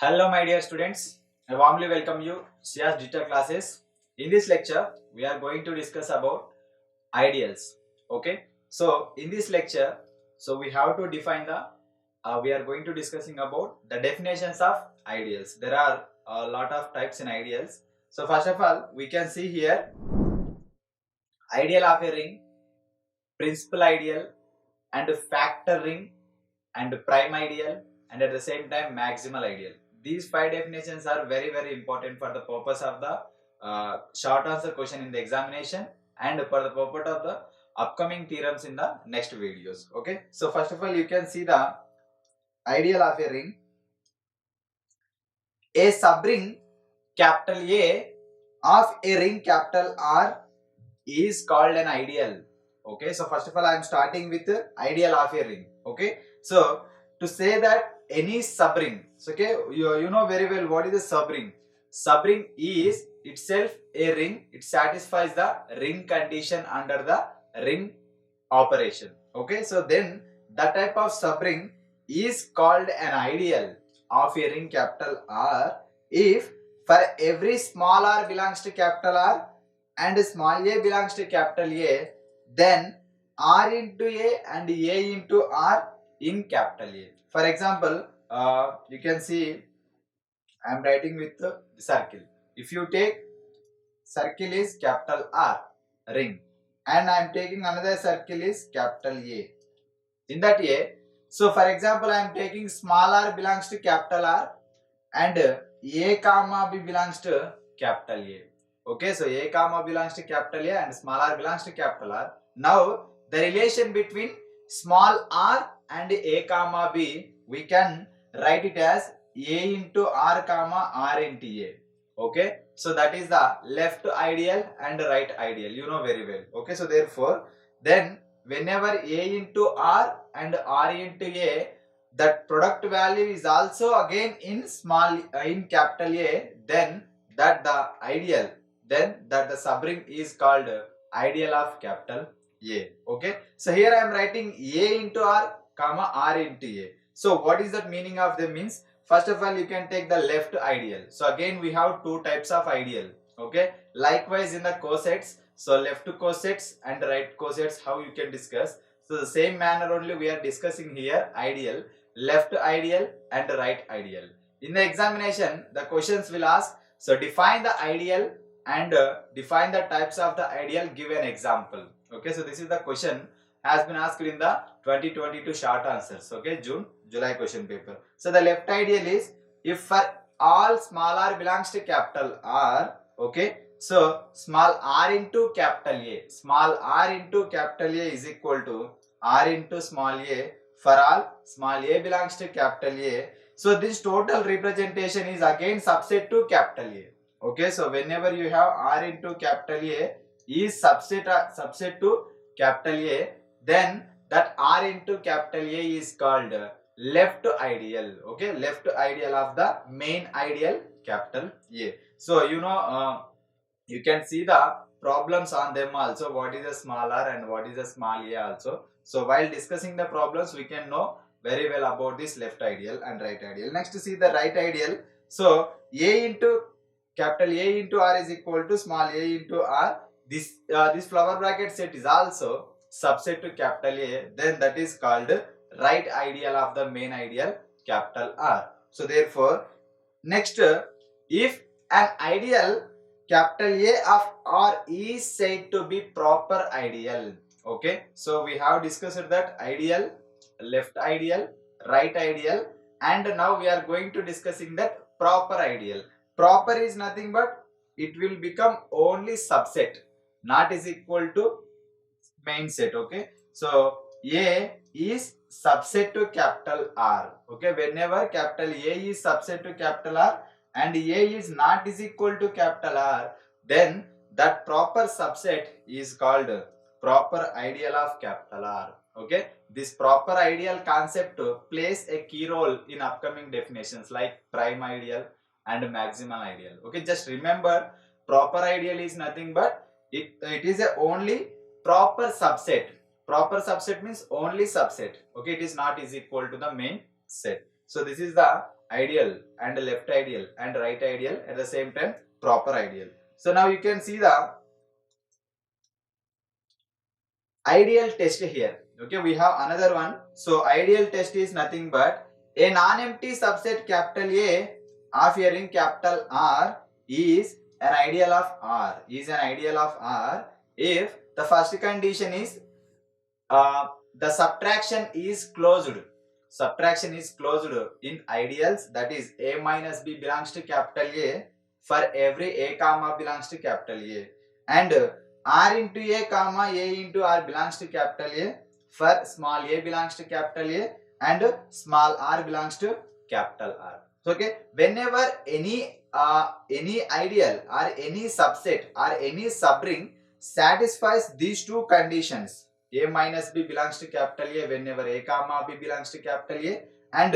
Hello my dear students, I warmly welcome you CS Digital Classes. In this lecture, we are going to discuss about ideals. Okay, so in this lecture, we have to define we are going to discussing about the definitions of ideals. There are a lot of types in ideals. So first of all, we can see here ideal of a ring, principal ideal and factor ring and prime ideal and at the same time maximal ideal. These five definitions are very important for the purpose of the short answer question in the examination and for the purpose of the upcoming theorems in the next videos. Okay, so first of all you can see the ideal of a ring. A subring capital A of a ring capital R is called an ideal. Okay, so first of all I am starting with the ideal of a ring. Okay, so to say that any subring, okay, you know very well what is a subring. Subring is itself a ring. It satisfies the ring condition under the ring operation. Okay, so then the type of subring is called an ideal of a ring capital R if for every small r belongs to capital R and small a belongs to capital A, then R into A and A into R in capital A. For example, you can see I am writing with the circle. If you take circle is capital R ring and I am taking another circle is capital A. In that A, so for example I am taking small r belongs to capital R and A comma B belongs to capital A. Okay, so A comma belongs to capital A and small r belongs to capital R. Now the relation between small r and A comma B, we can write it as A into R comma R into A. Okay, so that is the left ideal and right ideal, you know very well. Okay, so therefore then whenever A into R and R into A, that product value is also again in small in capital A, then that the ideal, then that the subring is called ideal of capital A. Okay, so here I am writing A into R comma R into A. So what is that meaning of them means? First of all you can take the left ideal. So again we have two types of ideal. Okay, likewise in the cosets, so left cosets and right cosets, how you can discuss. So the same manner only we are discussing here ideal, left ideal and right ideal. In the examination the questions will ask, so define the ideal and define the types of the ideal, give an example. Okay, so this is the question has been asked in the 2022 short answers. Okay, July question paper. So the left ideal is if for all small r belongs to capital R. Okay, so small r into capital A, small r into capital A is equal to r into small a for all small a belongs to capital A. So this total representation is again subset to capital A. Okay, so whenever you have r into capital A is subset to capital A, then that r into capital A is called left ideal. Okay, left ideal of the main ideal capital A. So you know you can see the problems on them also, what is a small r and what is a small a also. So while discussing the problems we can know very well about this left ideal and right ideal. Next see the right ideal. So A into capital A into R is equal to small a into R. This flower bracket set is also subset to capital A, then that is called right ideal of the main ideal capital R. So therefore next, if an ideal capital A of R is said to be proper ideal. Okay, so we have discussed that ideal, left ideal, right ideal, and now we are going to discussing that proper ideal. Proper is nothing but it will become only subset, not is equal to main set. Okay, so A is subset to capital R. Okay, whenever capital A is subset to capital R and A is not is equal to capital R, then that proper subset is called proper ideal of capital R. Okay, this proper ideal concept plays a key role in upcoming definitions like prime ideal and maximal ideal. Okay, just remember proper ideal is nothing but it is a only proper subset. Proper subset means only subset. Okay, it is not is equal to the main set. So this is the ideal and left ideal and right ideal, at the same time proper ideal. So now you can see the ideal test here. Okay, we have another one. So ideal test is nothing but a non-empty subset capital A of a ring capital R is an ideal of R. Is an ideal of R if the first condition is the subtraction is closed. Subtraction is closed in ideals, that is A minus B belongs to capital A for every A comma belongs to capital A, and R into A comma A into R belongs to capital A for small a belongs to capital A and small r belongs to capital R. So, okay, whenever any ideal or any subset or any subring satisfies these two conditions, A minus B belongs to capital A whenever A comma B belongs to capital A, and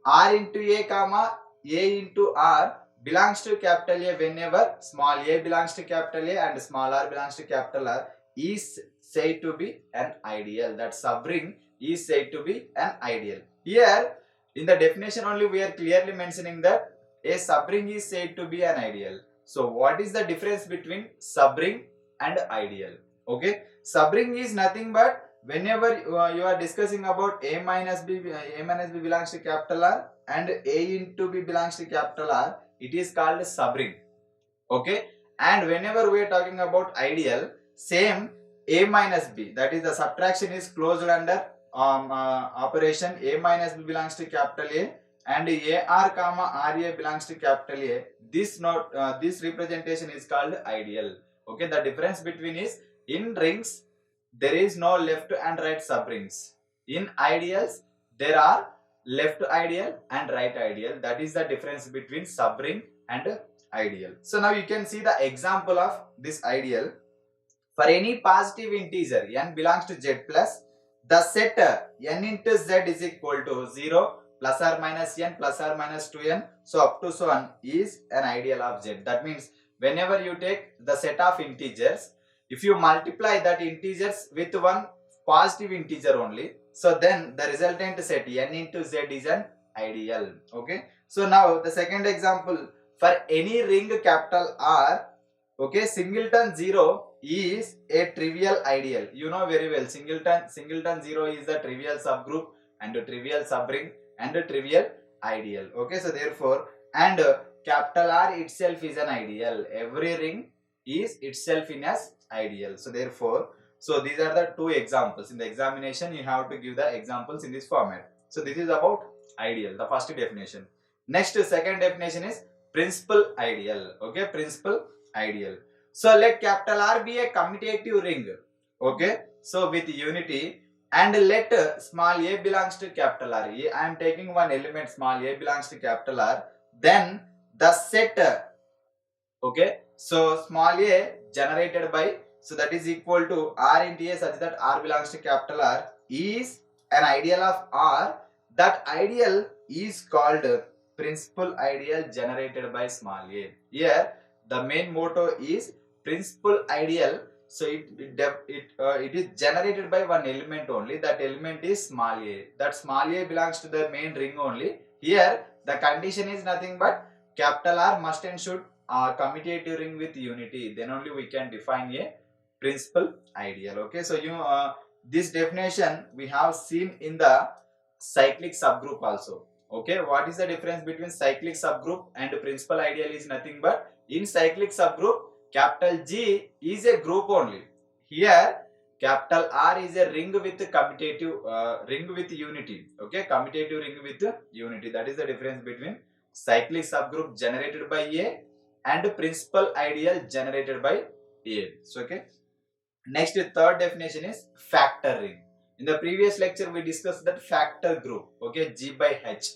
R into A comma A into R belongs to capital A whenever small a belongs to capital A and small r belongs to capital R, is said to be an ideal. That subring is said to be an ideal. Here in the definition only we are clearly mentioning that a subring is said to be an ideal. So what is the difference between subring and ideal? Okay, subring is nothing but whenever you are discussing about A minus B belongs to capital R and A into B belongs to capital R, it is called subring. Okay, and whenever we are talking about ideal, same A minus B, that is the subtraction is closed under operation A minus B belongs to capital A and AR comma RA belongs to capital A. This this representation is called ideal. Okay, the difference between is in rings there is no left and right subrings. In ideals there are left ideal and right ideal. That is the difference between subring and ideal. So now you can see the example of this ideal. For any positive integer n belongs to z plus, the set n into z is equal to 0 plus or minus n plus or minus 2n, so up to so on, is an ideal of z. That means whenever you take the set of integers, if you multiply that integers with one positive integer only, so then the resultant set n into z is an ideal. Okay, so now the second example, for any ring capital R, okay, singleton 0 is a trivial ideal. You know very well, singleton 0 is the trivial subgroup and a trivial subring and a trivial ideal. Okay, so therefore, and capital R itself is an ideal. Every ring is itself in as ideal. So therefore, so these are the two examples. In the examination you have to give the examples in this format. So this is about ideal, the first definition. Next, second definition is principal ideal. Okay, principal ideal. So let capital R be a commutative ring. Okay, so with unity, and let small a belongs to capital R. I am taking one element, small a belongs to capital R. Then the set, okay, so small a generated by, so that is equal to R into A such that R belongs to capital R, is an ideal of R. That ideal is called principal ideal generated by small a. Here the main motto is principal ideal. So it is generated by one element only. That element is small a. That small a belongs to the main ring only. Here the condition is nothing but capital R must and should commutative ring with unity. Then only we can define a principal ideal. Okay, so you this definition we have seen in the cyclic subgroup also. Okay, what is the difference between cyclic subgroup and principal ideal is nothing but in cyclic subgroup capital G is a group only. Here capital R is a ring with commutative ring with unity. Okay, commutative ring with unity. That is the difference between cyclic subgroup generated by A and principal ideal generated by A. So okay, next third definition is factor ring. In the previous lecture we discussed that factor group. Okay, G by H.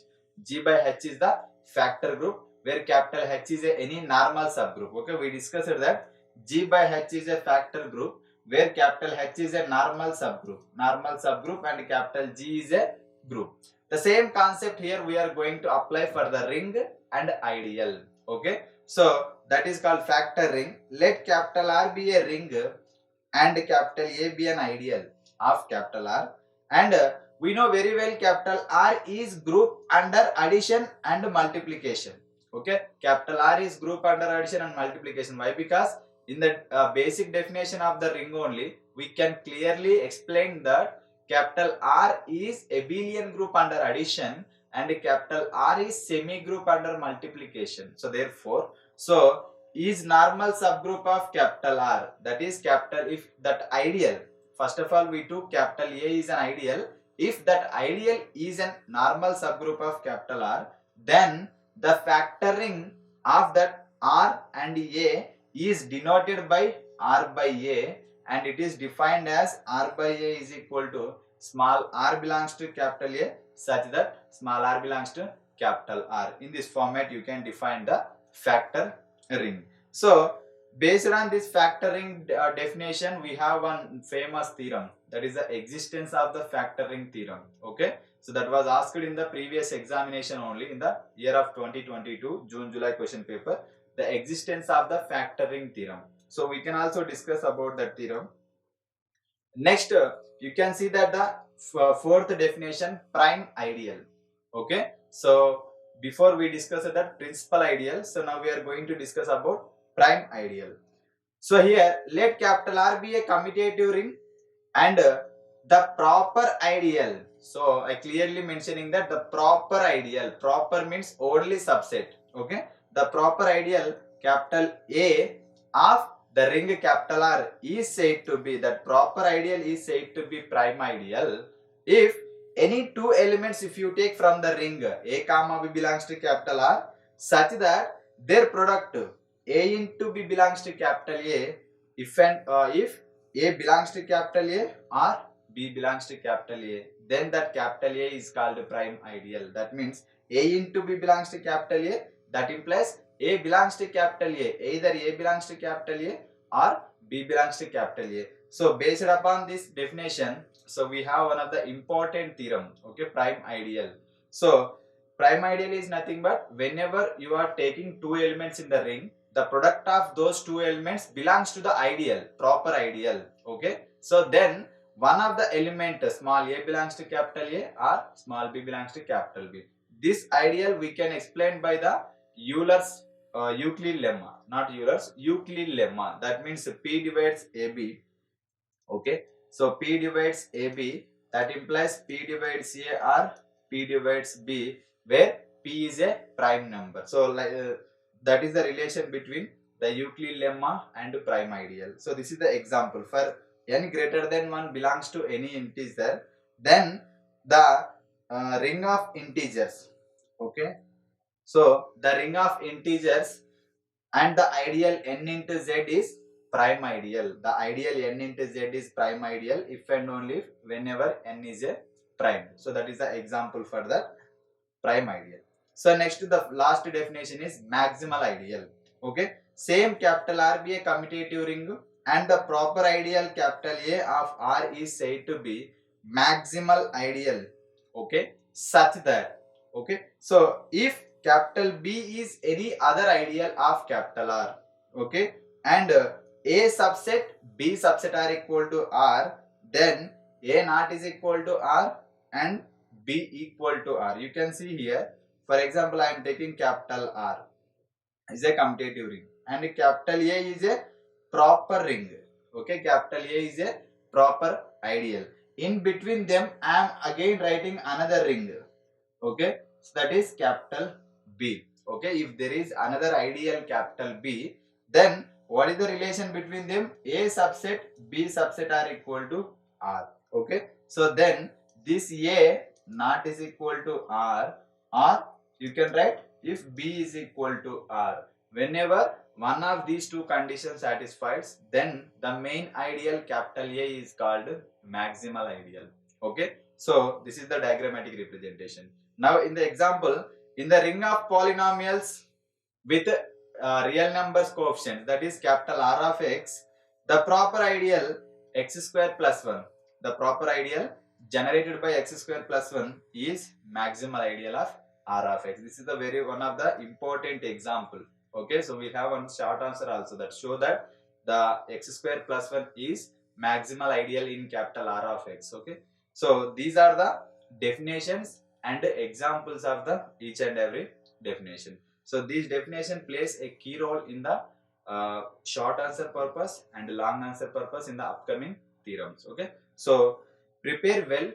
G by H is the factor group where capital H is any normal subgroup. Okay, we discussed that G by H is a factor group where capital H is a normal subgroup and capital G is a group. The same concept here we are going to apply for the ring and ideal. Okay, so that is called factor ring. Let capital R be a ring and capital A be an ideal of capital R, and we know very well capital R is group under addition and multiplication. Okay, capital R is group under addition and multiplication. Why? Because in the basic definition of the ring only, we can clearly explain that capital R is abelian group under addition and capital R is semi group under multiplication. So therefore, so is normal subgroup of capital R, that is capital, if that ideal, first of all we took capital A is an ideal. If that ideal is a normal subgroup of capital R, then the factoring of that R and A is denoted by R by A, and it is defined as R by A is equal to small r belongs to capital A such that small r belongs to capital R. In this format you can define the factor ring. So based on this factoring definition, we have one famous theorem, that is the existence of the factoring theorem. Okay, so that was asked in the previous examination only in the year of 2022 June-July question paper, the existence of the factoring theorem. So we can also discuss about that theorem. Next, you can see that the fourth definition, prime ideal. Okay, so before we discuss that principal ideal, so now we are going to discuss about prime ideal. So here let capital R be a commutative ring and the proper ideal. So I clearly mentioning that the proper ideal, proper means only subset. Okay, the proper ideal capital A of the ring capital R is said to be, that proper ideal is said to be prime ideal if any two elements, if you take from the ring A comma B belongs to capital R, such that their product A into B belongs to capital A, if A belongs to capital A or B belongs to capital A, then that capital A is called prime ideal. That means A into B belongs to capital A, that implies A belongs to capital A, either A belongs to capital A or B belongs to capital A. So based upon this definition, so we have one of the important theorem, okay, prime ideal. So prime ideal is nothing but whenever you are taking two elements in the ring, the product of those two elements belongs to the ideal, proper ideal. Okay, so then one of the element, small a belongs to capital A or small b belongs to capital B. This ideal we can explain by the Euler's Euclid lemma, not Euler's, Euclid lemma. That means P divides AB. Okay, so P divides AB, that implies P divides A or P divides B, where P is a prime number. So that is the relation between the Euclid lemma and prime ideal. So this is the example. For n greater than 1 belongs to any integer, then the ring of integers. Okay, so the ring of integers and the ideal n into z is prime ideal. The ideal n into z is prime ideal if and only if whenever n is a prime. So that is the example for the prime ideal. So next, the last definition is maximal ideal. Okay, same capital R be a commutative ring and the proper ideal capital A of R is said to be maximal ideal. Okay, such that, okay, so if capital B is any other ideal of capital R, okay, and A subset B subset are equal to R, then A not is equal to R and B equal to R. You can see here, for example, I am taking capital R is a commutative ring and capital A is a proper ring. Okay, capital A is a proper ideal. In between them, I am again writing another ring. Okay, so that is capital B. Okay, if there is another ideal capital B, then what is the relation between them? A subset B subset are equal to R. Okay, so then this A not is equal to R, or you can write if B is equal to R. Whenever one of these two conditions satisfies, then the main ideal capital A is called maximal ideal. Okay, so this is the diagrammatic representation. Now in the example, in the ring of polynomials with real numbers coefficient, that is capital R of x, the proper ideal x square plus 1, the proper ideal generated by x square plus 1 is maximal ideal of R of x. This is the one of the important example. Okay, so we have one short answer also that show that the x square plus 1 is maximal ideal in capital R of x. Okay, so these are the definitions and examples of the each and every definition. So these definition plays a key role in the short answer purpose and long answer purpose in the upcoming theorems. Okay, so prepare well,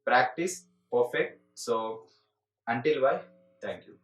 practice perfect. So until bye, thank you.